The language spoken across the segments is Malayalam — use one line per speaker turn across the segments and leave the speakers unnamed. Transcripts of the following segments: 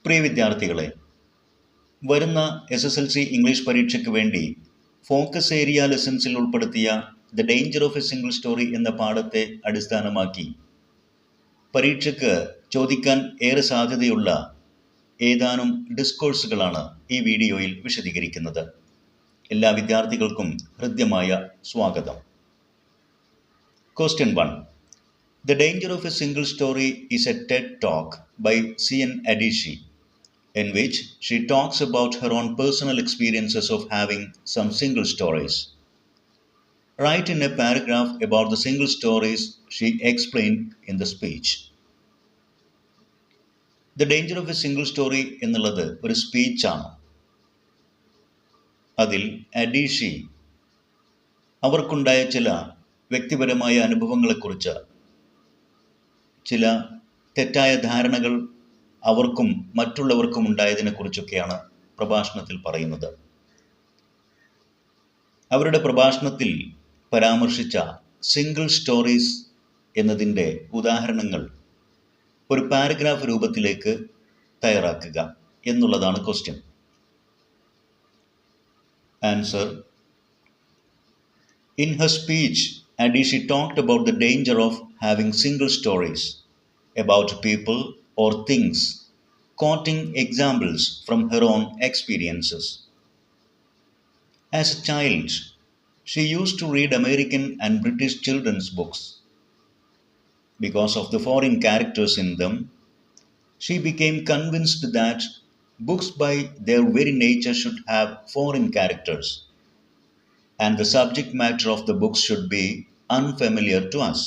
പ്രിയ വിദ്യാർത്ഥികളെ, വരുന്ന SSLC ഇംഗ്ലീഷ് പരീക്ഷയ്ക്ക് വേണ്ടി ഫോക്കസ് ഏരിയ ലെസൺസിൽ ഉൾപ്പെടുത്തിയ the danger of a single story എന്ന പാഠത്തെ അടിസ്ഥാനമാക്കി പരീക്ഷയ്ക്ക് ചോദിക്കാൻ ഏറെ സാധ്യതയുള്ള ഏതാനും ഡിസ്കോഴ്സുകളാണ് ഈ വീഡിയോയിൽ വിശദീകരിക്കുന്നത്. എല്ലാ വിദ്യാർത്ഥികൾക്കും ഹൃദ്യമായ സ്വാഗതം. Question 1. The Danger of a Single Story is a TED Talk by C.N. Adichie, in which she talks about her own personal experiences of having some single stories. Write in a paragraph about the single stories she explained in the speech. The Danger of a Single Story എന്നുള്ളത് ഒരു സ്പീച്ചാണ്. അതിൽ അഡീഷി അവർക്കുണ്ടായ ചില വ്യക്തിപരമായ അനുഭവങ്ങളെക്കുറിച്ച്, ചില തെറ്റായ ധാരണകൾ അവർക്കും മറ്റുള്ളവർക്കും ഉണ്ടായതിനെക്കുറിച്ചൊക്കെയാണ് പ്രഭാഷണത്തിൽ പറയുന്നത്. അവരുടെ പ്രഭാഷണത്തിൽ പരാമർശിച്ച സിംഗിൾ സ്റ്റോറീസ് എന്നതിൻ്റെ ഉദാഹരണങ്ങൾ ഒരു പാരഗ്രാഫ് രൂപത്തിലേക്ക് തയ്യാറാക്കുക എന്നുള്ളതാണ് question. Answer. In her speech, Adichie talked about the danger of having single stories about people or things, quoting examples from her own experiences. As a child, she used to read American and British children's books. Because of the foreign characters in them, she became convinced that books by their very nature should have foreign characters, and the subject matter of the books should be unfamiliar to us.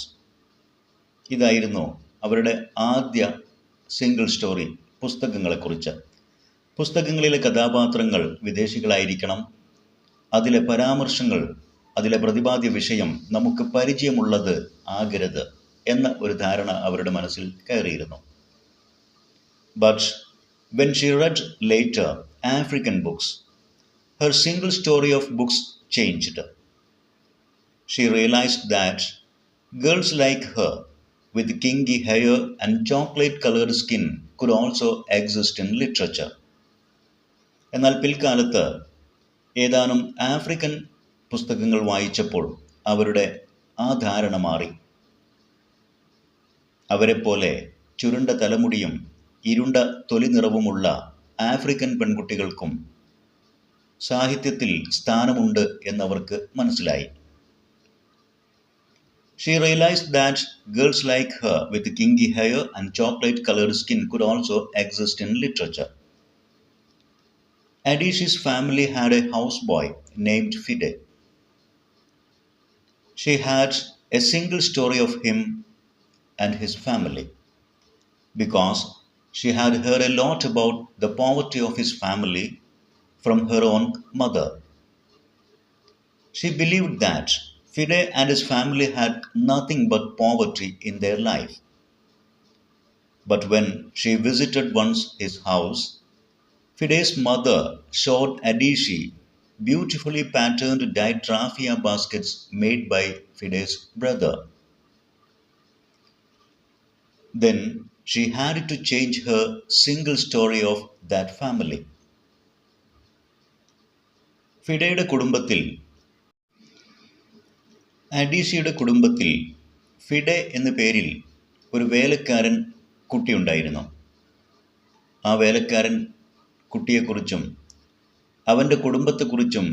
ഇതായിരുന്നു അവരുടെ ആദ്യ സിംഗിൾ സ്റ്റോറി പുസ്തകങ്ങളെക്കുറിച്ച്. പുസ്തകങ്ങളിലെ കഥാപാത്രങ്ങൾ വിദേശികളായിരിക്കണം, അതിലെ പരാമർശങ്ങൾ, അതിലെ പ്രതിപാദ്യ വിഷയം നമുക്ക് പരിചയമുള്ളത് ആകരുത് എന്ന ഒരു ധാരണ അവരുടെ മനസ്സിൽ കയറിയിരുന്നു. But when she read later African books, her single story of books changed. She realized that girls like her with kinky hair and chocolate-colored skin could also exist in literature. എന്നാൽ പിൽക്കാലത്ത് ഏതാനും ആഫ്രിക്കൻ പുസ്തകങ്ങൾ വായിച്ചപ്പോൾ അവരുടെ ആ ധാരണ മാറി. അവരെപ്പോലെ ചുരുണ്ട തലമുടിയും ഇരുണ്ട തൊലി നിറവുമുള്ള ആഫ്രിക്കൻ പെൺകുട്ടികൾക്കും സാഹിത്യത്തിൽ സ്ഥാനമുണ്ട് എന്നവർക്ക് മനസ്സിലായി. She realized that girls like her with kinky hair and chocolate-colored skin could also exist in literature. Adichie's family had a houseboy named Fide. She had a single story of him and his family, because she had heard a lot about the poverty of his family from her own mother. She believed that Fide and his family had nothing but poverty in their life. But when she visited once his house, Fide's mother showed Adichie beautifully patterned dyed raffia baskets made by Fide's brother. Then she had to change her single story of that family. ഫിഡയുടെ കുടുംബത്തിൽ, അഡീഷിയുടെ കുടുംബത്തിൽ ഫിഡെ എന്ന പേരിൽ ഒരു വേലക്കാരൻ കുട്ടിയുണ്ടായിരുന്നു. ആ വേലക്കാരൻ കുട്ടിയെക്കുറിച്ചും അവൻ്റെ കുടുംബത്തെക്കുറിച്ചും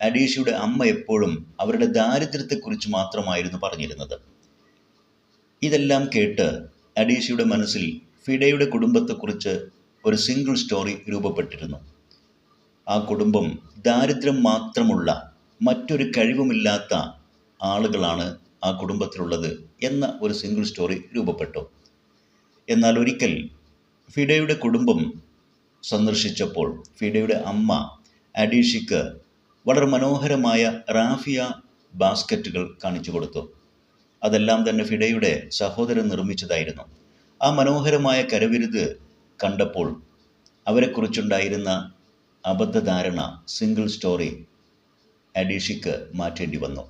അഡീഷിയുടെ അമ്മ എപ്പോഴും അവരുടെ ദാരിദ്ര്യത്തെക്കുറിച്ച് മാത്രമായിരുന്നു പറഞ്ഞിരുന്നത്. ഇതെല്ലാം കേട്ട് അഡീഷിയുടെ മനസ്സിൽ ഫിഡയുടെ കുടുംബത്തെക്കുറിച്ച് ഒരു സിംഗിൾ സ്റ്റോറി രൂപപ്പെട്ടിരുന്നു. ആ കുടുംബം ദാരിദ്ര്യം മാത്രമുള്ള, മറ്റൊരു കഴിവുമില്ലാത്ത ആളുകളാണ് ആ കുടുംബത്തിലുള്ളത് എന്ന ഒരു സിംഗിൾ സ്റ്റോറി രൂപപ്പെട്ടു. എന്നാൽ ഒരിക്കൽ ഫിഡയുടെ കുടുംബം സന്ദർശിച്ചപ്പോൾ ഫിഡയുടെ അമ്മ അഡീഷിക്ക് വളരെ മനോഹരമായ റാഫിയ ബാസ്ക്കറ്റുകൾ കാണിച്ചു കൊടുത്തു. അതെല്ലാം തന്നെ ഫിഡയുടെ സഹോദരൻ നിർമ്മിച്ചതായിരുന്നു. ആ മനോഹരമായ കരവിരുത് കണ്ടപ്പോൾ അവരെക്കുറിച്ചുണ്ടായിരുന്ന അബദ്ധധാരണ, സിംഗിൾ സ്റ്റോറി അഡീഷിക്ക് മാറ്റേണ്ടി വന്നു.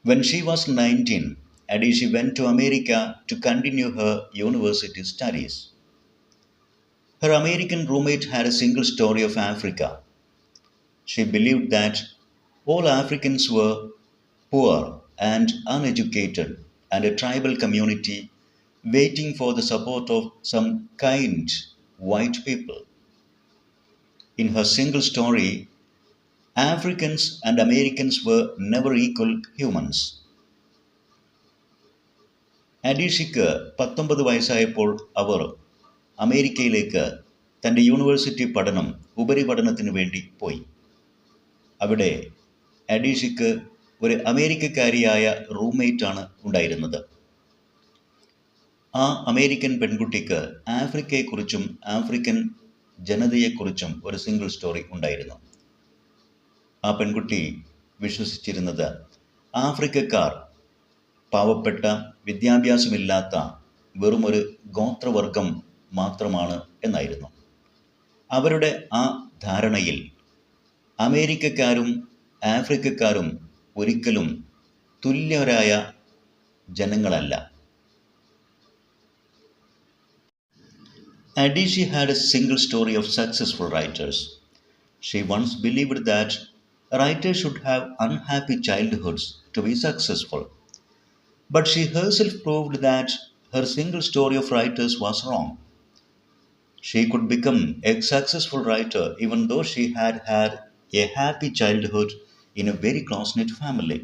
When she was 19, Adichie went to America to continue her university studies. Her American roommate had a single story of Africa. She believed that all Africans were poor and uneducated and a tribal community waiting for the support of some kind white people. In her single story, Africans and Americans were never equal humans. അഡീഷയ്ക്ക് 19 വയസ്സായപ്പോൾ അവർ അമേരിക്കയിലേക്ക് തൻ്റെ യൂണിവേഴ്സിറ്റി പഠനം ഉപരിപഠനത്തിന് വേണ്ടി പോയി. അവിടെ അഡീഷയ്ക്ക് ഒരു അമേരിക്കക്കാരിയായ റൂംമേറ്റാണ് ഉണ്ടായിരുന്നത്. ആ അമേരിക്കൻ പെൺകുട്ടിക്ക് ആഫ്രിക്കയെക്കുറിച്ചും ആഫ്രിക്കൻ ജനതയെക്കുറിച്ചും ഒരു സിംഗിൾ സ്റ്റോറി ഉണ്ടായിരുന്നു. ആ പെൺകുട്ടി വിശ്വസിച്ചിരുന്നത് ആഫ്രിക്കക്കാർ പാവപ്പെട്ട വിദ്യാഭ്യാസമില്ലാത്ത വെറുമൊരു ഗോത്രവർഗം മാത്രമാണ് എന്നായിരുന്നു. അവരുടെ ആ ധാരണയിൽ അമേരിക്കക്കാരും ആഫ്രിക്കക്കാരും ഒരിക്കലും തുല്യരായ ജനങ്ങളല്ല. Adichie had a single story of successful writers. She once believed that writers should have unhappy childhoods to be successful. But she herself proved that her single story of writers was wrong. She could become a successful writer even though she had had a happy childhood in a very close-knit family.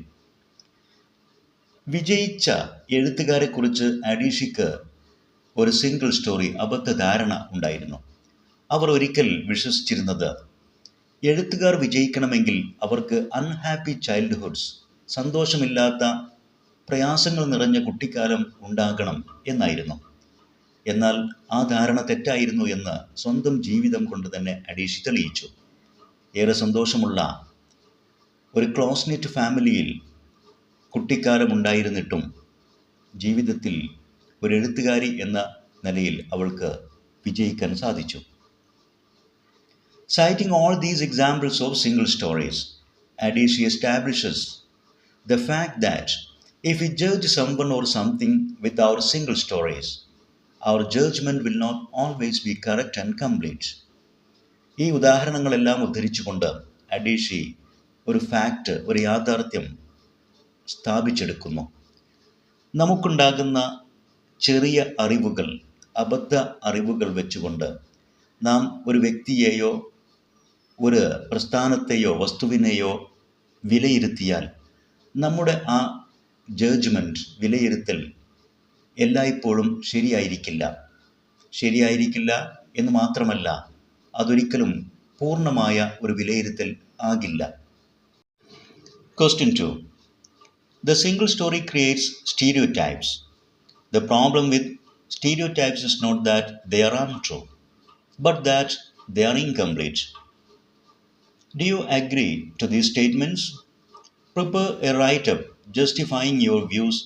വിജയിച്ച എഴുത്തുകാരെക്കുറിച്ച് അഡീഷയ്ക്ക് ഒരു സിംഗിൾ സ്റ്റോറി അബദ്ധധാരണ ഉണ്ടായിരുന്നു. അവർ ഒരിക്കൽ വിശ്വസിച്ചിരുന്നത് എഴുത്തുകാർ വിജയിക്കണമെങ്കിൽ അവർക്ക് അൺഹാപ്പി ചൈൽഡ്ഹുഡ്സ്, സന്തോഷമില്ലാത്ത പ്രയാസങ്ങൾ നിറഞ്ഞ കുട്ടിക്കാലം ഉണ്ടാകണം എന്നായിരുന്നു. എന്നാൽ ആ ധാരണ തെറ്റായിരുന്നു എന്ന് സ്വന്തം ജീവിതം കൊണ്ട് തന്നെ അഡീഷി തെളിയിച്ചു. ഏറെ സന്തോഷമുള്ള ഒരു ക്ലോസ്നെറ്റ് ഫാമിലിയിൽ കുട്ടിക്കാലം ഉണ്ടായിരുന്നിട്ടും ജീവിതത്തിൽ ഒരു എഴുത്തുകാരി എന്ന നിലയിൽ അവൾക്ക് വിജയിക്കാൻ സാധിച്ചു. Citing all these examples of single stories, Adichie establishes the fact that if we judge someone or something with our single stories, our judgment will not always be correct and complete. ഈ ഉദാഹരണങ്ങളെല്ലാം ഉദ്ധരിച്ചുകൊണ്ട് അഡീഷി ഒരു ഫാക്റ്റ്, ഒരു യാഥാർത്ഥ്യം സ്ഥാപിച്ചെടുക്കുന്നു. നമുക്കുണ്ടാകുന്ന ചെറിയ അറിവുകൾ, അബദ്ധ അറിവുകൾ വെച്ചുകൊണ്ട് നാം ഒരു വ്യക്തിയെയോ ഒരു പ്രസ്ഥാനത്തെയോ വസ്തുവിനെയോ വിലയിരുത്തിയാൽ നമ്മുടെ ആ ജഡ്ജ്മെൻറ്റ്, വിലയിരുത്തൽ എല്ലായ്പ്പോഴും ശരിയായിരിക്കില്ല എന്ന് മാത്രമല്ല, അതൊരിക്കലും പൂർണ്ണമായ ഒരു വിലയിരുത്തൽ ആകില്ല. Question 2. The single story creates stereotypes. The problem with stereotypes is not that they are untrue, but that they are incomplete. Do you agree to these statements? Prepare a write-up justifying your views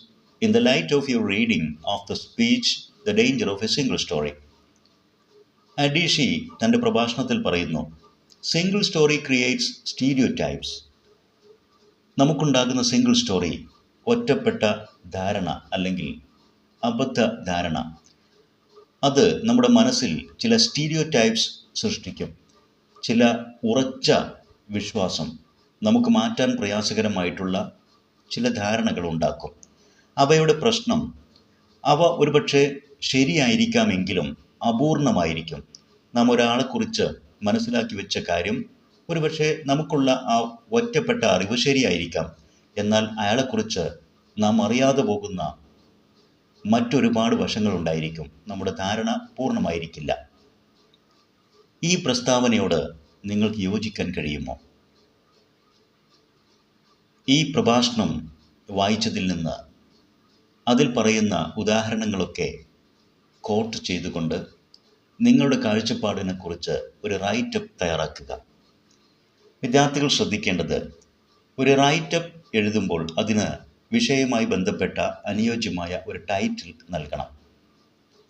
in the light of your reading of the speech The Danger of a Single Story. അഡീഷി തൻ്റെ പ്രഭാഷണത്തിൽ പറയുന്നു, സിംഗിൾ സ്റ്റോറി ക്രിയേറ്റ്സ് സ്റ്റീരിയോടൈപ്സ്. നമുക്കുണ്ടാകുന്ന സിംഗിൾ സ്റ്റോറി ഒറ്റപ്പെട്ട ധാരണ അല്ലെങ്കിൽ അബദ്ധ ധാരണ, അത് നമ്മുടെ മനസ്സിൽ ചില സ്റ്റീരിയോടൈപ്സ് സൃഷ്ടിക്കും. ചില ഉറച്ച വിശ്വാസം, നമുക്ക് മാറ്റാൻ പ്രയാസകരമായിട്ടുള്ള ചില ധാരണകൾ ഉണ്ടാക്കും. അവയുടെ പ്രശ്നം, അവ ഒരുപക്ഷെ ശരിയായിരിക്കാമെങ്കിലും അപൂർണമായിരിക്കും. നാം ഒരാളെക്കുറിച്ച് മനസ്സിലാക്കി വെച്ച കാര്യം ഒരുപക്ഷെ നമുക്കുള്ള ആ ഒറ്റപ്പെട്ട അറിവ് ശരിയായിരിക്കാം, എന്നാൽ അയാളെക്കുറിച്ച് നാം അറിയാതെ പോകുന്ന മറ്റൊരുപാട് വശങ്ങളുണ്ടായിരിക്കും. നമ്മുടെ ധാരണ പൂർണ്ണമായിരിക്കില്ല. ഈ പ്രസ്താവനയോട് നിങ്ങൾക്ക് യോജിക്കാൻ കഴിയുമോ? ഈ പ്രഭാഷണം വായിച്ചതിൽ നിന്ന് അതിൽ പറയുന്ന ഉദാഹരണങ്ങളൊക്കെ കോട്ട് ചെയ്തുകൊണ്ട് നിങ്ങളുടെ കാഴ്ചപ്പാടിനെക്കുറിച്ച് ഒരു റൈറ്റപ്പ് തയ്യാറാക്കുക. വിദ്യാർത്ഥികൾ ശ്രദ്ധിക്കേണ്ടത്, ഒരു റൈറ്റപ്പ് എഴുതുമ്പോൾ അതിന് വിഷയവുമായി ബന്ധപ്പെട്ട അനുയോജ്യമായ ഒരു ടൈറ്റിൽ നൽകണം.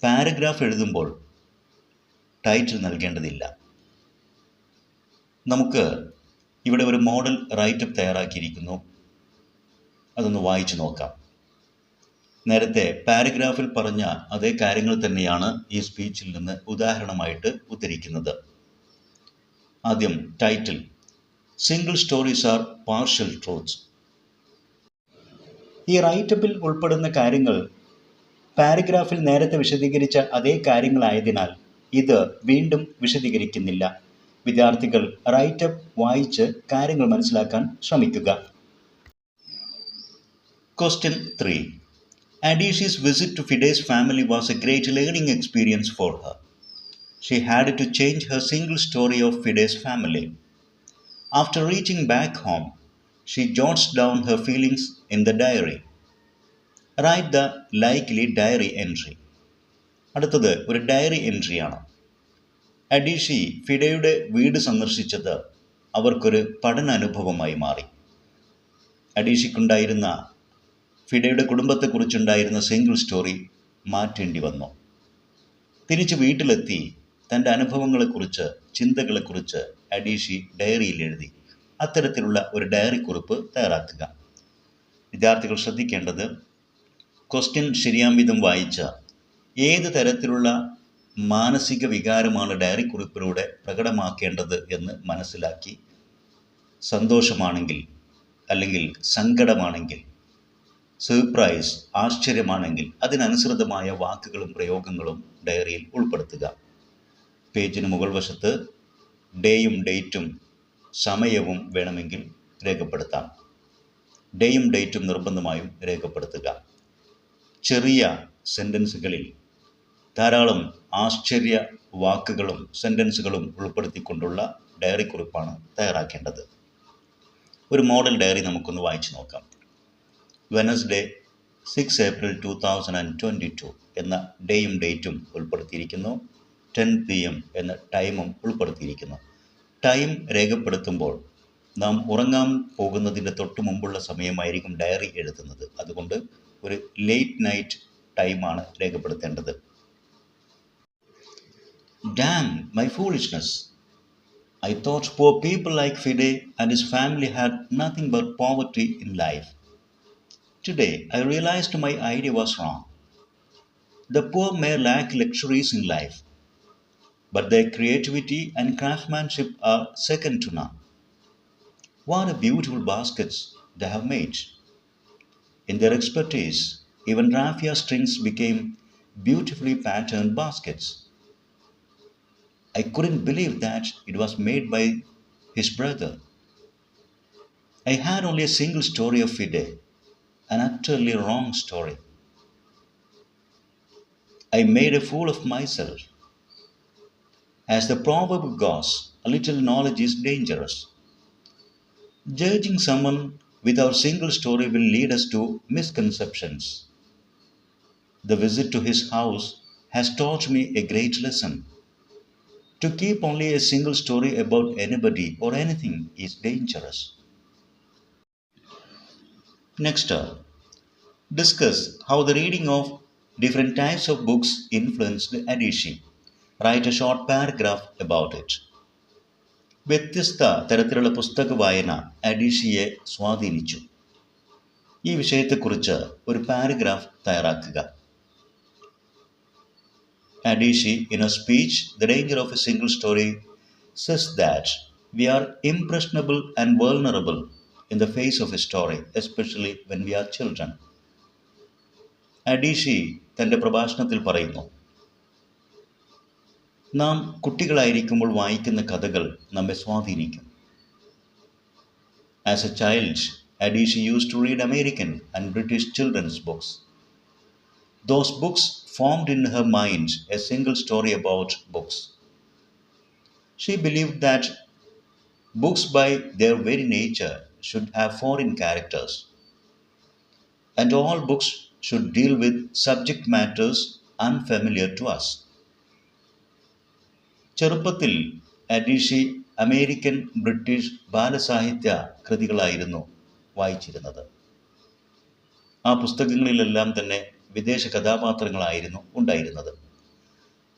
പാരഗ്രാഫ് എഴുതുമ്പോൾ ടൈറ്റിൽ നൽകേണ്ടതില്ല. നമുക്ക് ഇവിടെ ഒരു മോഡൽ റൈറ്റപ്പ് തയ്യാറാക്കിയിരിക്കുന്നു, അതൊന്ന് വായിച്ചു നോക്കാം. നേരത്തെ പാരഗ്രാഫിൽ പറഞ്ഞ അതേ കാര്യങ്ങൾ തന്നെയാണ് ഈ സ്പീച്ചിൽ നിന്ന് ഉദാഹരണമായിട്ട് ഉദ്ധരിക്കുന്നത്. ആദ്യം title, single stories R partial truths. ഈ റൈറ്റപ്പിൽ ഉൾപ്പെടുന്ന കാര്യങ്ങൾ പാരഗ്രാഫിൽ നേരത്തെ വിശദീകരിച്ച അതേ കാര്യങ്ങളായതിനാൽ ഇത് വീണ്ടും വിശദീകരിക്കുന്നില്ല. വിദ്യാർത്ഥികൾ റൈറ്റപ്പ് വായിച്ച് കാര്യങ്ങൾ മനസ്സിലാക്കാൻ ശ്രമിക്കുക. Question 3. Adishi's visit to Fide's family was a great learning experience for her. She had to change her single story of Fide's family. After reaching back home, she jots down her feelings in the diary. Write the likely diary entry. അടുത്തത് ഒരു ഡയറി എൻട്രിയാണ്. അഡീഷി ഫിഡയുടെ വീട് സന്ദർശിച്ചത് അവർക്കൊരു പഠനാനുഭവമായി മാറി. അഡീഷിക്കുണ്ടായിരുന്ന ഫിഡയുടെ കുടുംബത്തെക്കുറിച്ചുണ്ടായിരുന്ന സിംഗിൾ സ്റ്റോറി മാറ്റേണ്ടി വന്നു. തിരിച്ച് വീട്ടിലെത്തി തൻ്റെ അനുഭവങ്ങളെക്കുറിച്ച്, ചിന്തകളെക്കുറിച്ച് അഡീഷി ഡയറിയിൽ എഴുതി. അത്തരത്തിലുള്ള ഒരു ഡയറി കുറിപ്പ് തയ്യാറാക്കുക. വിദ്യാർത്ഥികൾ ശ്രദ്ധിക്കേണ്ടത്, ക്വസ്റ്റ്യൻ ശരിയാം വിധം വായിച്ച ഏത് തരത്തിലുള്ള മാനസിക വികാരമാണ് ഡയറി കുറിപ്പിലൂടെ പ്രകടമാക്കേണ്ടത് എന്ന് മനസ്സിലാക്കി, സന്തോഷമാണെങ്കിൽ അല്ലെങ്കിൽ സങ്കടമാണെങ്കിൽ, സർപ്രൈസ് ആശ്ചര്യമാണെങ്കിൽ അതിനനുസൃതമായ വാക്കുകളും പ്രയോഗങ്ങളും ഡയറിയിൽ ഉൾപ്പെടുത്തുക. പേജിന് മുകൾ വശത്ത് ഡേയും ഡേറ്റും സമയവും വേണമെങ്കിൽ രേഖപ്പെടുത്താം. ഡേയും ഡേറ്റും നിർബന്ധമായും രേഖപ്പെടുത്തുക. ചെറിയ സെൻറ്റൻസുകളിൽ ധാരാളം ആശ്ചര്യ വാക്കുകളും സെൻറ്റൻസുകളും ഉൾപ്പെടുത്തിക്കൊണ്ടുള്ള ഡയറി കുറിപ്പാണ് തയ്യാറാക്കേണ്ടത്. ഒരു മോഡൽ ഡയറി നമുക്കൊന്ന് വായിച്ചു നോക്കാം. വെനസ്ഡേ 6 ഏപ്രിൽ 2022 എന്ന ഡേയും ഡേറ്റും ഉൾപ്പെടുത്തിയിരിക്കുന്നു. 10 PM എന്ന ടൈമും ഉൾപ്പെടുത്തിയിരിക്കുന്നു. ടൈം രേഖപ്പെടുത്തുമ്പോൾ നാം ഉറങ്ങാൻ പോകുന്നതിൻ്റെ തൊട്ട് മുമ്പുള്ള സമയമായിരിക്കും ഡയറി എഴുതുന്നത്. അതുകൊണ്ട് ഒരു ലേറ്റ് നൈറ്റ് ടൈമാണ് രേഖപ്പെടുത്തേണ്ടത്. Damn my foolishness. I thought poor people like Fide and his family had nothing but poverty in life. Today I realized my idea was wrong. The poor may lack luxuries in life, but their creativity and craftsmanship are second to none. What a beautiful baskets they have made. In their expertise, even raffia strings became beautifully patterned baskets. I couldn't believe that it was made by his brother. I had only a single story of Fide, an utterly wrong story. I made a fool of myself. As the proverb goes, a little knowledge is dangerous. Judging someone with our single story will lead us to misconceptions. The visit to his house has taught me a great lesson. To keep only a single story about anybody or anything is dangerous. Next up, discuss how the reading of different types of books influenced Adishi. Write a short paragraph about it. വ്യത്യസ്ത തരത്തിലുള്ള പുസ്തക വായന അഡീഷിയെ സ്വാധീനിച്ചു. ഈ വിഷയത്തെക്കുറിച്ച് ഒരു പാരഗ്രാഫ് തയ്യാറാക്കുക. Adishi, in a speech, The Danger of a Single Story, says that we are impressionable and vulnerable in the face of a story, especially when we are children. അഡീഷി തൻ്റെ പ്രഭാഷണത്തിൽ പറയുന്നു, നാം കുട്ടികളായിരിക്കുമ്പോൾ വായിക്കുന്ന കഥകൾ നമ്മെ സ്വാധീനിക്കും. As a child, Adishi used to read American and British children's books. Those books formed in her mind a single story about books. She believed that books by their very nature should have foreign characters, and all books should deal with subject matters unfamiliar to us. ചെറുപ്പത്തിൽ അഡീഷി അമേരിക്കൻ, ബ്രിട്ടീഷ് ബാലസാഹിത്യ കൃതികളായിരുന്നു വായിച്ചിരുന്നത്. ആ പുസ്തകങ്ങളിലെല്ലാം തന്നെ വിദേശ കഥാപാത്രങ്ങളായിരുന്നു ഉണ്ടായിരുന്നത്.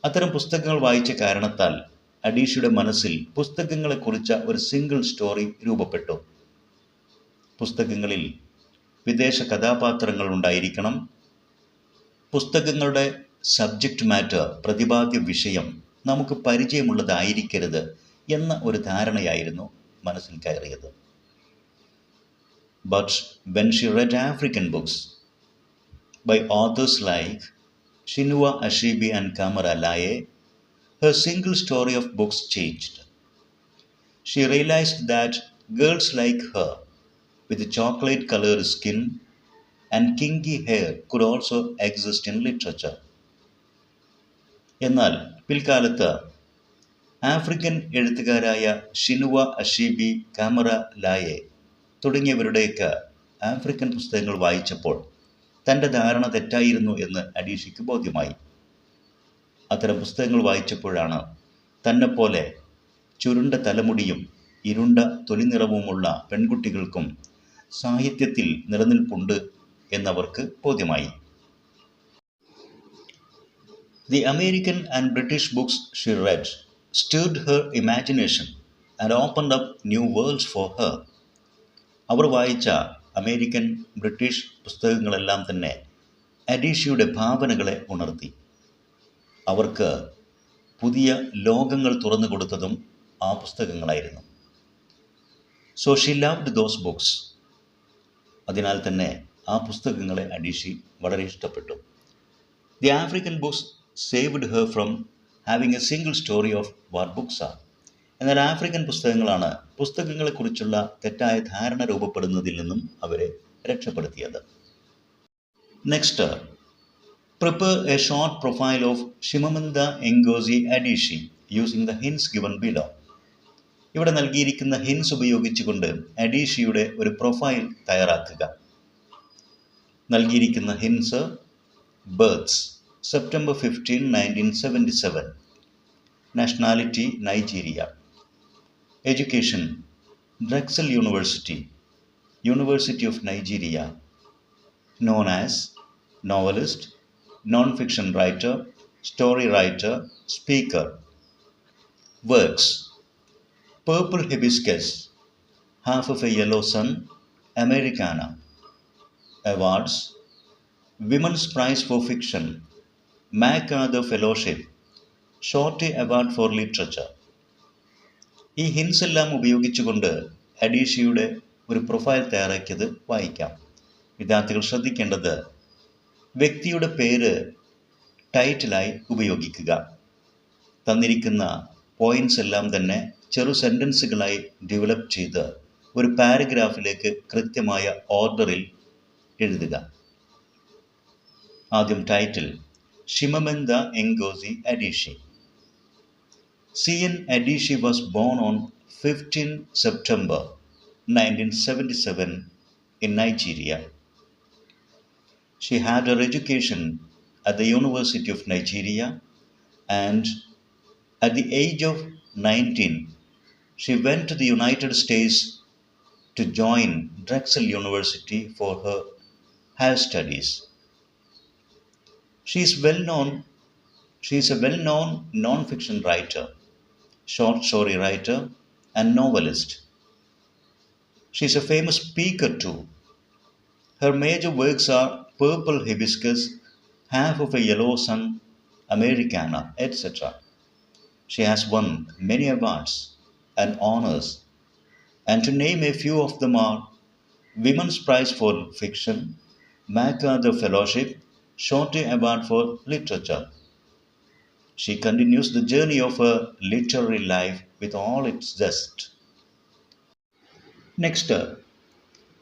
അത്തരം പുസ്തകങ്ങൾ വായിച്ച കാരണത്താൽ അഡീഷിയുടെ മനസ്സിൽ പുസ്തകങ്ങളെക്കുറിച്ച ഒരു സിംഗിൾ സ്റ്റോറി രൂപപ്പെട്ടു. പുസ്തകങ്ങളിൽ വിദേശ കഥാപാത്രങ്ങൾ ഉണ്ടായിരിക്കണം, പുസ്തകങ്ങളുടെ സബ്ജക്റ്റ് മാറ്റർ, പ്രതിപാദ്യ വിഷയം നമുക്ക് പരിചയമുള്ളതായിരിക്കരുത് എന്ന ഒരു ധാരണയായിരുന്നു മനസ്സിൽ കയറിയത്. But when she read African books by authors like Chinua Achebe and Kamara Laye, her single story of books changed. She realized that girls like her, with chocolate-colored skin and kinky hair, could also exist in literature. എന്നാൽ പിൽക്കാലത്ത് ആഫ്രിക്കൻ എഴുത്തുകാരായ ഷിനുവ അഷീബി, കാമറ ലായെ തുടങ്ങിയവരുടെയൊക്കെ ആഫ്രിക്കൻ പുസ്തകങ്ങൾ വായിച്ചപ്പോൾ തൻ്റെ ധാരണ തെറ്റായിരുന്നു എന്ന് അഡീഷയ്ക്ക് ബോധ്യമായി. അത്തരം പുസ്തകങ്ങൾ വായിച്ചപ്പോഴാണ് തന്നെപ്പോലെ ചുരുണ്ട തലമുടിയും ഇരുണ്ട തൊലിനിറവുമുള്ള പെൺകുട്ടികൾക്കും സാഹിത്യത്തിൽ നിലനിൽപ്പുണ്ട് എന്നവർക്ക് ബോധ്യമായി. The American and British books she read stirred her imagination and opened up new worlds for her. അവർ വായിച്ച അമേരിക്കൻ, ബ്രിട്ടീഷ് പുസ്തകങ്ങളെല്ലാം തന്നെ അഡീഷയുടെ ഭാവനകളെ ഉണർത്തി. അവർക്ക് പുതിയ ലോകങ്ങൾ തുറന്നു കൊടുത്തതും ആ പുസ്തകങ്ങളായിരുന്നു. So she loved those books. അതിനാൽ തന്നെ ആ പുസ്തകങ്ങളെ അഡീഷി വളരെ ഇഷ്ടപ്പെട്ടു. The African books saved her from having a single story of what books are. എന്നാൽ ആഫ്രിക്കൻ പുസ്തകങ്ങളാണ് പുസ്തകങ്ങളെക്കുറിച്ചുള്ള തെറ്റായ ധാരണ രൂപപ്പെടുന്നതിൽ നിന്നും അവരെ രക്ഷപ്പെടുത്തിയത്. Next, prepare a short profile of Chimamanda Ngozi Adichie using the hints given below. ഇവിടെ നൽകിയിരിക്കുന്ന ഹിൻസ് ഉപയോഗിച്ചുകൊണ്ട് അഡീഷിയുടെ ഒരു പ്രൊഫൈൽ തയ്യാറാക്കുക. നൽകിയിരിക്കുന്ന hints: birth September 15, 1977, nationality Nigeria, education Drexel University, University of Nigeria, known as novelist, non-fiction writer, story writer, speaker. Works: Purple Hibiscus, Half of a Yellow Sun, Americana. Awards: Women's Prize for Fiction, MacArthur Fellowship, Shorty award for literature. ഈ ഹിൻസ് എല്ലാം ഉപയോഗിച്ചുകൊണ്ട് അഡീഷയുടെ ഒരു പ്രൊഫൈൽ തയ്യാറാക്കിയത് വായിക്കാം. വിദ്യാർത്ഥികൾ ശ്രദ്ധിക്കേണ്ടത്, വ്യക്തിയുടെ പേര് ടൈറ്റിലായി ഉപയോഗിക്കുക. തന്നിരിക്കുന്ന പോയിന്റ്സ് എല്ലാം തന്നെ ചെറു സെൻറ്റൻസുകളായി ഡെവലപ്പ് ചെയ്ത് ഒരു പാരഗ്രാഫിലേക്ക് കൃത്യമായ ഓർഡറിൽ എഴുതുക. ആദ്യം title: Chimamanda Ngozi Adichie. C.N. Adichie was born on 15 September 1977 in Nigeria. She had her education at the University of Nigeria, and at the age of 19, she went to the United States to join Drexel University for her higher studies. She is a well-known non-fiction writer, short story writer, and novelist. She is a famous speaker too. Her major works are Purple Hibiscus, Half of a Yellow Sun, Americana, etc. She has won many awards and honors, and to name a few of them are Women's Prize for Fiction, MacArthur Fellowship, Shorty award for literature. She continues the journey of her literary life with all its zest. Next,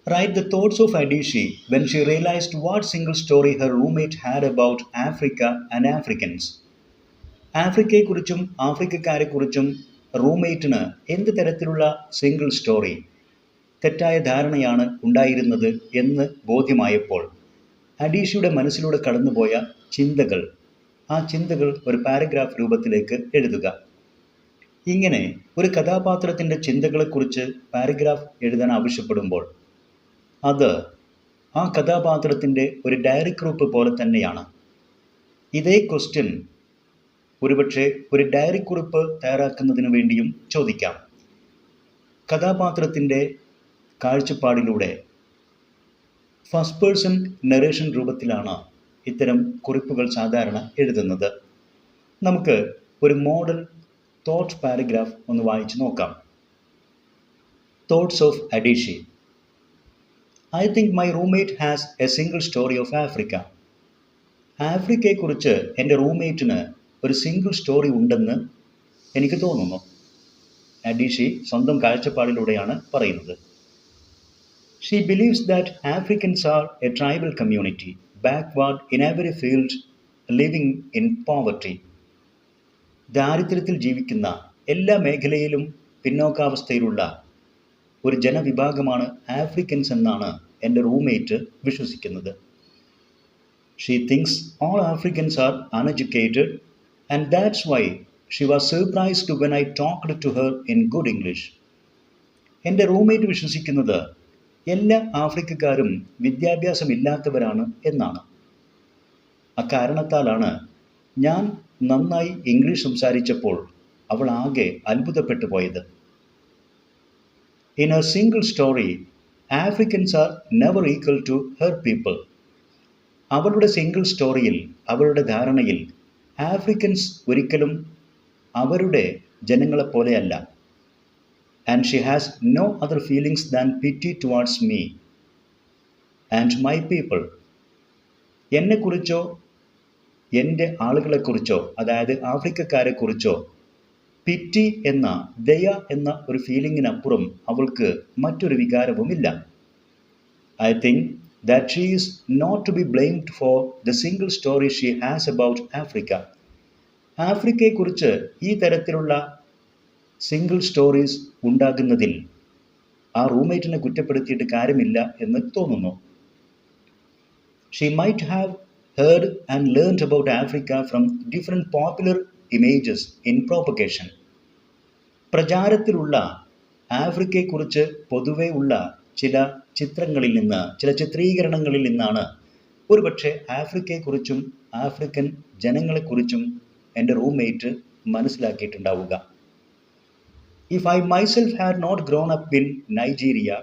write the thoughts of Adichie when she realized what single story her roommate had about Africa and Africans. ആഫ്രിക്കയെക്കുറിച്ചും ആഫ്രിക്കക്കാരെക്കുറിച്ചും റൂംമേറ്റിന് എന്ത് തരത്തിലുള്ള സിംഗിൾ സ്റ്റോറി, തെറ്റായ ധാരണയാണ് ഉണ്ടായിരുന്നത് എന്ന് ബോധ്യമായപ്പോൾ അഡീഷയുടെ മനസ്സിലൂടെ കടന്നുപോയ ചിന്തകൾ, ആ ചിന്തകൾ ഒരു പാരഗ്രാഫ് രൂപത്തിലേക്ക് എഴുതുക. ഇങ്ങനെ ഒരു കഥാപാത്രത്തിൻ്റെ ചിന്തകളെക്കുറിച്ച് പാരഗ്രാഫ് എഴുതാൻ ആവശ്യപ്പെടുമ്പോൾ അത് ആ കഥാപാത്രത്തിൻ്റെ ഒരു ഡയറി കുറിപ്പ് പോലെ തന്നെയാണ്. ഇതേ ക്വസ്റ്റ്യൻ ഒരുപക്ഷെ ഒരു ഡയറി കുറിപ്പ് തയ്യാറാക്കുന്നതിന് വേണ്ടിയും ചോദിക്കാം. കഥാപാത്രത്തിൻ്റെ കാഴ്ചപ്പാടിലൂടെ ഫസ്റ്റ് പേഴ്സൺ നറേഷൻ രൂപത്തിലാണ് ഇത്തരം കുറിപ്പുകൾ സാധാരണ എഴുതുന്നത്. നമുക്ക് ഒരു മോഡൽ തോട്ട് പാരഗ്രാഫ് ഒന്ന് വായിച്ചു നോക്കാം. Thoughts of അഡീഷി. I think my roommate has a single story of Africa. ആഫ്രിക്കയെക്കുറിച്ച് എൻ്റെ റൂംമേറ്റിന് ഒരു സിംഗിൾ സ്റ്റോറി ഉണ്ടെന്ന് എനിക്ക് തോന്നുന്നു. അഡീഷി സ്വന്തം കാഴ്ചപ്പാടിലൂടെയാണ് പറയുന്നത്. She believes that Africans are a tribal community, backward in every field, living in poverty. ദാരിദ്ര്യത്തിൽ ജീവിക്കുന്ന എല്ലാ മേഖലയിലും പിന്നോക്കാവസ്ഥയിലുള്ള ഒരു ജനവിഭാഗമാണ് ആഫ്രിക്കൻസ് എന്നാണ് എൻ്റെ റൂംമേറ്റ് വിശ്വസിക്കുന്നത്. She thinks all Africans are uneducated and that's why she was surprised when I talked to her in good English. എൻ്റെ റൂംമേറ്റ് വിശ്വസിക്കുന്നത് എല്ലാ ആഫ്രിക്കക്കാരും വിദ്യാഭ്യാസമില്ലാത്തവരാണ് എന്നാണ്. അക്കാരണത്താലാണ് ഞാൻ നന്നായി ഇംഗ്ലീഷ് സംസാരിച്ചപ്പോൾ അവൾ ആകെ അത്ഭുതപ്പെട്ടു പോയത്. In her single story, Africans are never equal to her people. അവളുടെ സിംഗിൾ സ്റ്റോറിയിൽ, അവളുടെ ധാരണയിൽ ആഫ്രിക്കൻസ് ഒരിക്കലും അവരുടെ ജനങ്ങളെപ്പോലെയല്ല. And she has no other feelings than pity towards me and my people. എന്നെക്കുറിച്ചോ എൻ്റെ ആളുകളെക്കുറിച്ചോ, അതായത് ആഫ്രിക്കക്കാരെക്കുറിച്ചോ പിറ്റി എന്ന, ദയ എന്ന ഒരു ഫീലിങ്ങിനപ്പുറം അവൾക്ക് മറ്റൊരു വികാരവുമില്ല. I think that she is not to be blamed for the single story she has about Africa. ആഫ്രിക്കയെക്കുറിച്ച് ഈ തരത്തിലുള്ള സിംഗിൾ സ്റ്റോറീസ് ഉണ്ടാകുന്നതിൽ ആ റൂംമേറ്റിനെ കുറ്റപ്പെടുത്തിയിട്ട് കാര്യമില്ല എന്ന് തോന്നുന്നു. She might have heard and learned about Africa from different popular images in propagation. പ്രചാരത്തിലുള്ള ആഫ്രിക്കയെക്കുറിച്ച് പൊതുവെ ഉള്ള ചില ചിത്രങ്ങളിൽ നിന്ന്, ചില ചിത്രീകരണങ്ങളിൽ നിന്നാണ് ഒരുപക്ഷെ ആഫ്രിക്കയെക്കുറിച്ചും ആഫ്രിക്കൻ ജനങ്ങളെക്കുറിച്ചും എൻ്റെ roommate മനസ്സിലാക്കിയിട്ടുണ്ടാവുക. If I myself had not grown up in Nigeria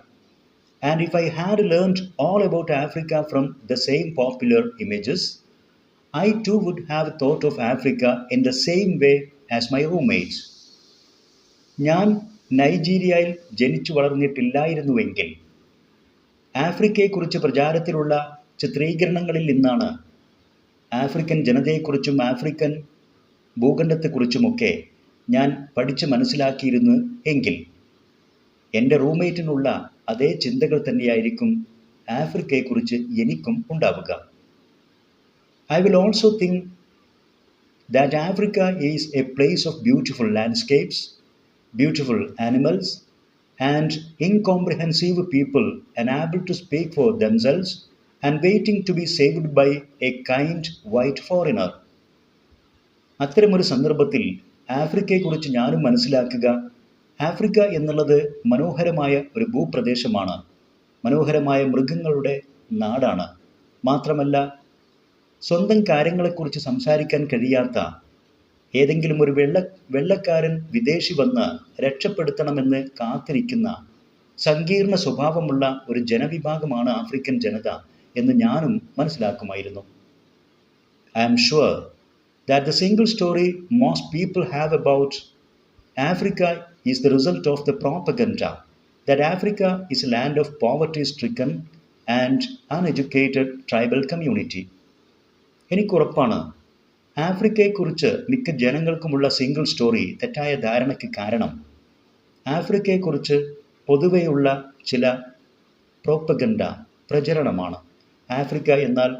and if I had learned all about Africa from the same popular images, I too would have thought of Africa in the same way as my roommates. ഞാൻ നൈജീരിയയിൽ ജനിച്ചു വളർന്നിട്ടില്ലായിരുന്നുവെങ്കിൽ ആഫ്രിക്കയെക്കുറിച്ച് പ്രചാരത്തിലുള്ള ചിത്രീകരണങ്ങളിൽ നിന്നാണ് ആഫ്രിക്കൻ ജനതയെക്കുറിച്ചും ആഫ്രിക്കൻ ഭൂഖണ്ഡത്തെക്കുറിച്ചുമൊക്കെ ഞാൻ പഠിച്ച് മനസ്സിലാക്കിയിരുന്നു എങ്കിൽ എൻ്റെ റൂംമേറ്റിനുള്ള അതേ ചിന്തകൾ തന്നെയായിരിക്കും ആഫ്രിക്കയെക്കുറിച്ച് എനിക്കും ഉണ്ടാവുക. I will also think that Africa is a place of beautiful landscapes, beautiful animals, and incomprehensive people unable to speak for themselves and waiting to be saved by a kind white foreigner. അത്തരമൊരു സന്ദർഭത്തിൽ ആഫ്രിക്കയെക്കുറിച്ച് ഞാനും മനസ്സിലാക്കുക, ആഫ്രിക്ക എന്നുള്ളത് മനോഹരമായ ഒരു ഭൂപ്രദേശമാണ്, മനോഹരമായ മൃഗങ്ങളുടെ നാടാണ്. മാത്രമല്ല, സ്വന്തം കാര്യങ്ങളെക്കുറിച്ച് സംസാരിക്കാൻ കഴിയാത്ത ഏതെങ്കിലും ഒരു വെള്ളക്കാരൻ വിദേശി വന്ന് രക്ഷപ്പെടുത്തണമെന്ന് കാത്തിരിക്കുന്ന സങ്കീർണ സ്വഭാവമുള്ള ഒരു ജനവിഭാഗമാണ് ആഫ്രിക്കൻ ജനത എന്ന് ഞാനും മനസ്സിലാക്കുമായിരുന്നു. I am sure that the single story most people have about Africa is the result of the propaganda that Africa is a land of poverty-stricken and uneducated tribal community. എനിക്കുറപ്പാണ് ആഫ്രിക്കയെക്കുറിച്ച് മിക്ക ജനങ്ങൾക്കുമുള്ള സിംഗിൾ സ്റ്റോറി തെറ്റായ ധാരണയ്ക്ക് കാരണം ആഫ്രിക്കയെക്കുറിച്ച് പൊതുവെയുള്ള ചില പ്രോപ്പഗണ്ട പ്രചരണമാണ്. ആഫ്രിക്ക എന്നാൽ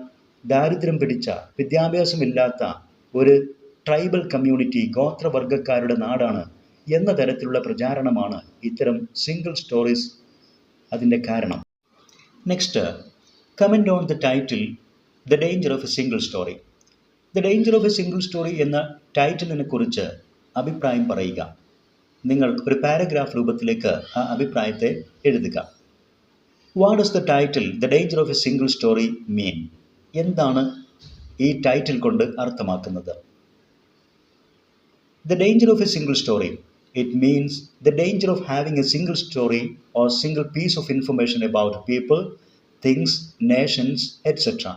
ദാരിദ്ര്യം പിടിച്ച, വിദ്യാഭ്യാസമില്ലാത്ത ഒരു ട്രൈബൽ കമ്മ്യൂണിറ്റി, ഗോത്രവർഗക്കാരുടെ നാടാണ് എന്ന തരത്തിലുള്ള പ്രചാരണമാണ് ഇത്തരം സിംഗിൾ സ്റ്റോറീസ് അതിൻ്റെ കാരണം. Next, comment on the title the danger of a single story. The danger of a single story എന്ന ടൈറ്റിലിനെ കുറിച്ച് അഭിപ്രായം പറയുക. നിങ്ങൾ ഒരു പാരഗ്രാഫ് രൂപത്തിലേക്ക് ആ അഭിപ്രായത്തെ എഴുതുക. What does the title the danger of a single story mean? എന്താണ് ഈ ടൈറ്റിൽ കൊണ്ട് അർത്ഥമാക്കുന്നത്? The danger of a single story, it means the danger of having a single story or single piece of information about people, things, nations, etcetera.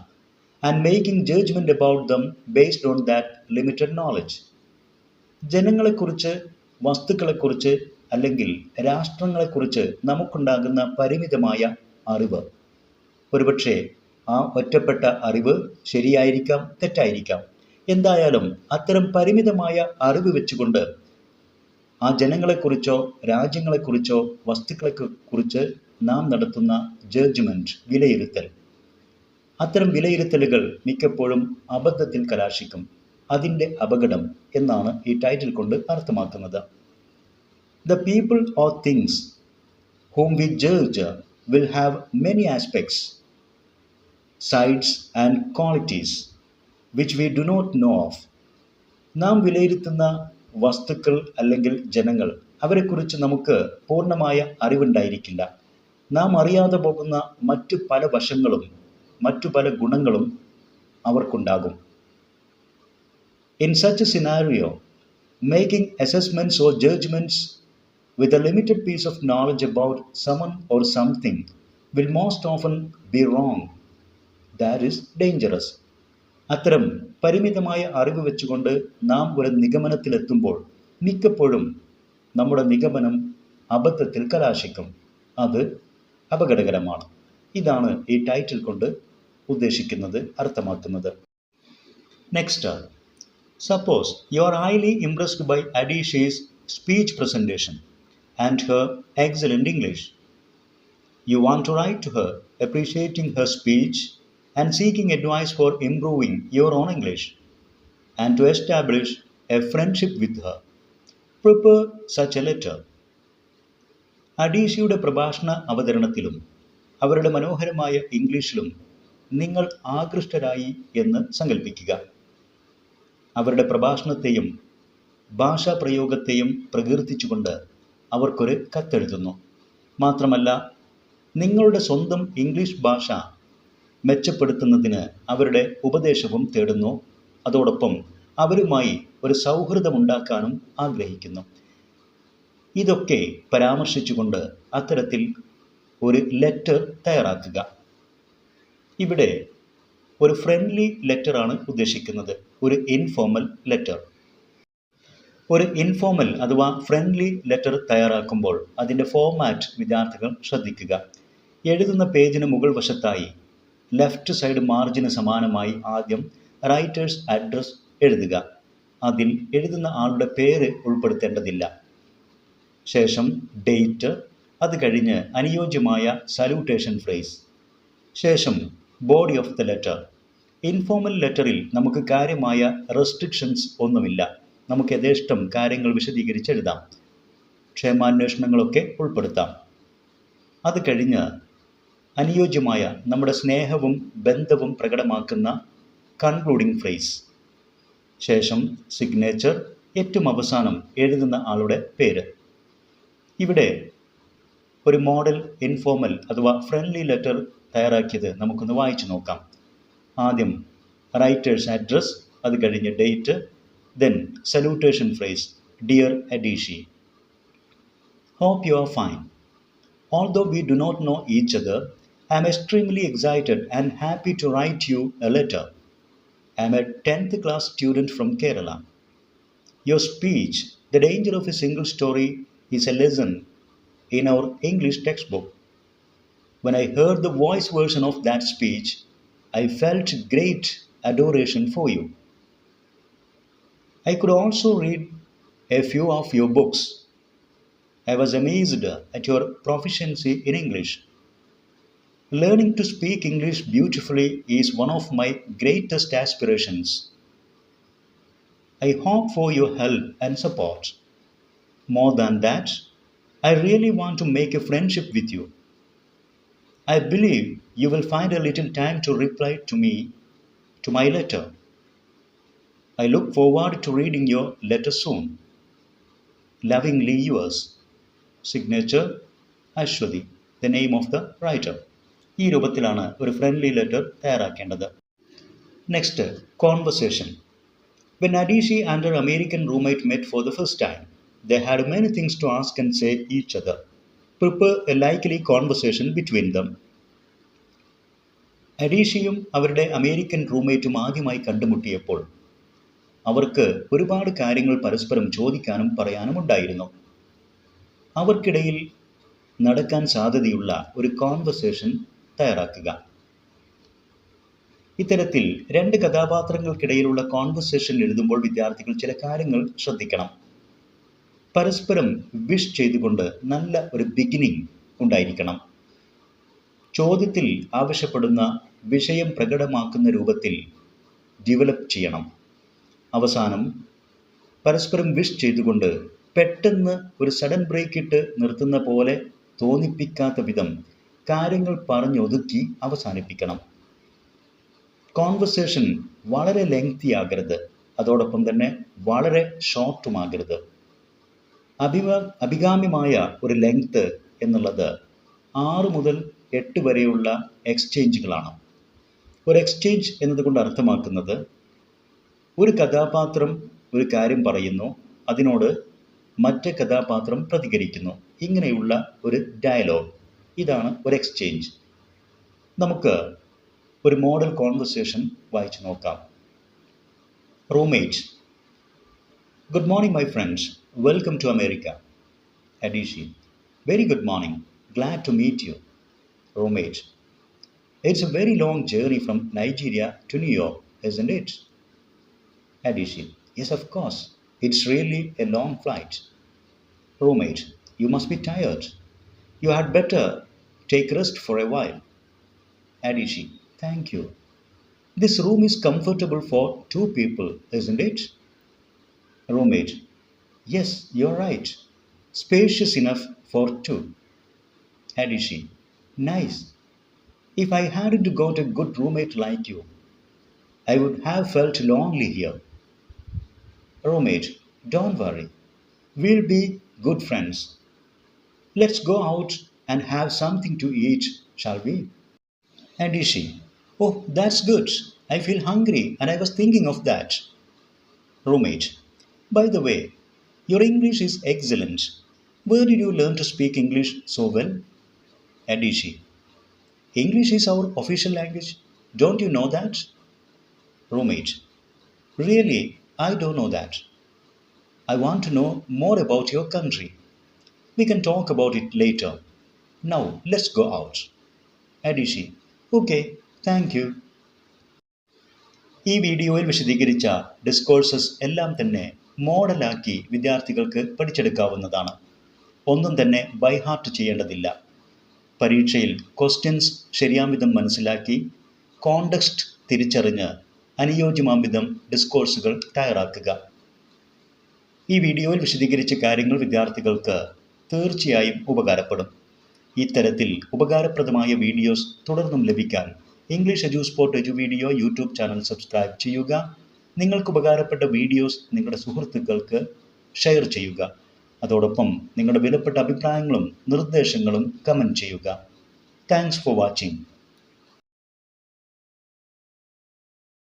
and making judgment about them based on that limited knowledge. ജനങ്ങളെക്കുറിച്ച്, വസ്തുക്കളെക്കുറിച്ച് അല്ലെങ്കിൽ രാഷ്ട്രങ്ങളെക്കുറിച്ച് നമുക്കുണ്ടാകുന്ന പരിമിതമായ അറിവ്, ഒരുപക്ഷെ ആ ഒറ്റപ്പെട്ട അറിവ് ശരിയായിരിക്കാം, തെറ്റായിരിക്കാം. എന്തായാലും അത്തരം പരിമിതമായ അറിവ് വെച്ചുകൊണ്ട് ആ ജനങ്ങളെക്കുറിച്ചോ രാജ്യങ്ങളെക്കുറിച്ചോ വസ്തുക്കളെക്കുറിച്ച് നാം നടത്തുന്ന ജഡ്ജ്മെൻറ്റ്, വിലയിരുത്തൽ, അത്തരം വിലയിരുത്തലുകൾ മിക്കപ്പോഴും അബദ്ധത്തിൽ കലാശിക്കും. അതിൻ്റെ അപകടം എന്നാണ് ഈ ടൈറ്റിൽ കൊണ്ട് അർത്ഥമാക്കുന്നത്. The people or things whom we judge will have many aspects, sides and qualities which we do not know of. നാം വിലയിരുത്തുന്ന വസ്തുക്കൾ അല്ലെങ്കിൽ ജനങ്ങൾ, അവരെക്കുറിച്ച് നമുക്ക് പൂർണ്ണമായ അറിവുണ്ടായിരിക്കില്ല. നാം അറിയാതെ പോകുന്ന മറ്റു പല വശങ്ങളും മറ്റു പല ഗുണങ്ങളും അവർക്കുണ്ടാകും. In such a scenario, making assessments or judgments with a limited piece of knowledge about someone or something will most often be wrong. That is dangerous. അത്തരം പരിമിതമായ അറിവ് വെച്ചുകൊണ്ട് നാം ഒരു നിഗമനത്തിലെത്തുമ്പോൾ മിക്കപ്പോഴും നമ്മുടെ നിഗമനം അബദ്ധത്തിൽ കലാശിക്കും. അത് അപകടകരമാണ്. ഇതാണ് ഈ ടൈറ്റിൽ കൊണ്ട് ഉദ്ദേശിക്കുന്നത്, അർത്ഥമാക്കുന്നത്. Next, suppose you are highly impressed by Adishi's speech presentation and her excellent English. You want to write to her appreciating her speech and seeking advice for improving your own English and to establish a friendship with her. Prepare such a letter. അഡീഷയുടെ പ്രഭാഷണ അവതരണത്തിലും അവരുടെ മനോഹരമായ ഇംഗ്ലീഷിലും നിങ്ങൾ ആകൃഷ്ടരായി എന്ന് സങ്കല്പിക്കുക. അവരുടെ പ്രഭാഷണത്തെയും ഭാഷാപ്രയോഗത്തെയും പ്രകീർത്തിച്ചുകൊണ്ട് അവർക്കൊരു കത്തെഴുതുന്നു. മാത്രമല്ല, നിങ്ങളുടെ സ്വന്തം ഇംഗ്ലീഷ് ഭാഷ മെച്ചപ്പെടുത്തുന്നതിന് അവരുടെ ഉപദേശവും തേടുന്നു. അതോടൊപ്പം അവരുമായി ഒരു സൗഹൃദമുണ്ടാക്കാനും ആഗ്രഹിക്കുന്നു. ഇതൊക്കെ പരാമർശിച്ചുകൊണ്ട് അത്തരത്തിൽ ഒരു ലെറ്റർ തയ്യാറാക്കുക. ഇവിടെ ഒരു ഫ്രണ്ട്ലി ലെറ്ററാണ് ഉദ്ദേശിക്കുന്നത്, ഒരു ഇൻഫോർമൽ ലെറ്റർ. ഒരു ഇൻഫോർമൽ അഥവാ ഫ്രണ്ട്ലി ലെറ്റർ തയ്യാറാക്കുമ്പോൾ അതിൻ്റെ ഫോർമാറ്റ് വിദ്യാർത്ഥികൾ ശ്രദ്ധിക്കുക. എഴുതുന്ന പേജിന് മുകൾ വശത്തായി ലെഫ്റ്റ് സൈഡ് മാർജിന് സമാനമായി ആദ്യം റൈറ്റേഴ്സ് അഡ്രസ് എഴുതുക. അതിൽ എഴുതുന്ന ആളുടെ പേര് ഉൾപ്പെടുത്തേണ്ടതില്ല. ശേഷം ഡേറ്റ്, അത് കഴിഞ്ഞ് അനുയോജ്യമായ സല്യൂട്ടേഷൻ ഫ്രേസ്, ശേഷം body of the letter. Informal ലെറ്ററിൽ നമുക്ക് കാര്യമായ റെസ്ട്രിക്ഷൻസ് ഒന്നുമില്ല. നമുക്ക് യഥേഷ്ടം കാര്യങ്ങൾ വിശദീകരിച്ചെഴുതാം, ക്ഷേമാന്വേഷണങ്ങളൊക്കെ ഉൾപ്പെടുത്താം. അത് കഴിഞ്ഞ് അനുയോജ്യമായ നമ്മുടെ സ്നേഹവും ബന്ധവും പ്രകടമാക്കുന്ന കൺക്ലൂഡിംഗ് ഫ്രേസ്, ശേഷം സിഗ്നേച്ചർ, ഏറ്റവും അവസാനം എഴുതുന്ന ആളുടെ പേര്. ഇവിടെ ഒരു മോഡൽ ഇൻഫോർമൽ അഥവാ ഫ്രണ്ട്ലി ലെറ്റർ തയ്യാറാക്കിയത് നമുക്കൊന്ന് വായിച്ചു നോക്കാം. ആദ്യം റൈറ്റേഴ്സ് അഡ്രസ്, അത് കഴിഞ്ഞ് date, then salutation phrase, dear അഡീഷി. Hope you are fine. Although we do not know each other, I am extremely excited and happy to write you a letter. I am a 10th class student from Kerala. Your speech, The Danger of a Single Story, is a lesson in our English textbook. When I heard the voice version of that speech, I felt great adoration for you. I could also read a few of your books. I was amazed at your proficiency in English. Learning to speak English beautifully is one of my greatest aspirations. I hope for your help and support. More than that, I really want to make a friendship with you. I believe you will find a little time to reply to me, to my letter. I look forward to reading your letter soon. Lovingly yours. Signature Ashwati, the name of the writer. ഈ രൂപത്തിലാണ് ഒരു ഫ്രണ്ട്ലി ലെറ്റർ തയ്യാറാക്കേണ്ടത്. Next, conversation. When Adishi and her American roommate met for the first time, they had many things to ask and say each other. Prepare a likely conversation between them. അഡീഷയും അവരുടെ അമേരിക്കൻ റൂംമേറ്റും ആദ്യമായി കണ്ടുമുട്ടിയപ്പോൾ അവർക്ക് ഒരുപാട് കാര്യങ്ങൾ പരസ്പരം ചോദിക്കാനും പറയാനും ഉണ്ടായിരുന്നു. അവർക്കിടയിൽ നടക്കാൻ സാധ്യതയുള്ള ഒരു കോൺവെർസേഷൻ തയ്യാറാക്കുക. ഇത്തരത്തിൽ രണ്ട് കഥാപാത്രങ്ങൾക്കിടയിലുള്ള കോൺവെർസേഷൻ എഴുതുമ്പോൾ വിദ്യാർത്ഥികൾ ചില കാര്യങ്ങൾ ശ്രദ്ധിക്കണം. പരസ്പരം വിഷ് ചെയ്തുകൊണ്ട് നല്ല ഒരു ബിഗിനിങ് ഉണ്ടായിരിക്കണം. ചോദ്യത്തിൽ ആവശ്യപ്പെടുന്ന വിഷയം പ്രകടമാക്കുന്ന രൂപത്തിൽ ഡെവലപ്പ് ചെയ്യണം. അവസാനം പരസ്പരം വിഷ് ചെയ്തുകൊണ്ട് പെട്ടെന്ന് ഒരു സഡൻ ബ്രേക്ക് ഇട്ട് നിർത്തുന്ന പോലെ തോന്നിപ്പിക്കാത്ത വിധം കാര്യങ്ങൾ പറഞ്ഞൊതുക്കി അവസാനിപ്പിക്കണം. കോൺവെർസേഷൻ വളരെ ലെങ്തി ആകരുത്, അതോടൊപ്പം തന്നെ വളരെ ഷോർട്ടുമാകരുത്. അഭികാമ്യമായ ഒരു ലെങ്ത് എന്നുള്ളത് 6 മുതൽ 8 വരെയുള്ള എക്സ്ചേഞ്ചുകളാണ്. ഒരു എക്സ്ചേഞ്ച് എന്നതുകൊണ്ട് അർത്ഥമാക്കുന്നത് ഒരു കഥാപാത്രം ഒരു കാര്യം പറയുന്നു, അതിനോട് മറ്റേ കഥാപാത്രം പ്രതികരിക്കുന്നു. ഇങ്ങനെയുള്ള ഒരു ഡയലോഗ്, ഇതാണ് ഒരു എക്സ്ചേഞ്ച്. നമുക്ക് ഒരു മോഡൽ കോൺവെർസേഷൻ വായിച്ചു നോക്കാം. Roommate: Good morning, my friends. Welcome to America. Adishi: Very good morning. Glad to meet you. Roommate: It's a very long journey from Nigeria to New York, isn't it? Adishi: Yes, of course. It's really a long flight. Roommate: You must be tired. You had better take rest for a while. Adishi: Thank you. This room is comfortable for 2 people, isn't it? Roommate: Yes, you're right. Spacious enough for 2. Adishi: Nice. If I hadn't got a good roommate like you, I would have felt lonely here. Roommate: Don't worry. We'll be good friends. Let's go out and have something to eat, shall we? Adishi: Oh, that's good. I feel hungry and I was thinking of that. Roommate: By the way, your English is excellent. Where did you learn to speak English so well? Adishi: English is our official language. Don't you know that? Roommate: Really, I don't know that. I want to know more about your country. We can talk about it later. Now, let's go out. Adishi: Okay, thank you. ഈ വീഡിയോയിൽ വിശദീകരിച്ച ഡിസ്കോഴ്സസ് എല്ലാം തന്നെ മോഡലാക്കി വിദ്യാർത്ഥികൾക്ക് പഠിച്ചെടുക്കാവുന്നതാണ്. ഒന്നും തന്നെ ബൈഹാർട്ട് ചെയ്യേണ്ടതില്ല. പരീക്ഷയിൽ ക്വസ്റ്റ്യൻസ് ശരിയാംവിധം മനസ്സിലാക്കി കോണ്ടെക്സ്റ്റ് തിരിച്ചറിഞ്ഞ് അനുയോജ്യമാംവിധം ഡിസ്കോഴ്സുകൾ തയ്യാറാക്കുക. ഈ വീഡിയോയിൽ വിശദീകരിച്ച കാര്യങ്ങൾ വിദ്യാർത്ഥികൾക്ക് തീർച്ചയായും ഉപകാരപ്പെടും. ഇത്തരത്തിൽ ഉപകാരപ്രദമായ വീഡിയോസ് തുടർന്നും ലഭിക്കാൻ ഇംഗ്ലീഷ് എജുസ്പോർട്ട് Edu video YouTube channel subscribe ചെയ്യുക. നിങ്ങൾക്ക് ഉപകാരപ്പെട്ട വീഡിയോസ് നിങ്ങളുടെ സുഹൃത്തുക്കൾക്ക് ഷെയർ ചെയ്യുക. അതോടൊപ്പം നിങ്ങളുടെ വിലപ്പെട്ട അഭിപ്രായങ്ങളും നിർദ്ദേശങ്ങളും കമൻറ്റ് ചെയ്യുക. Thanks for watching.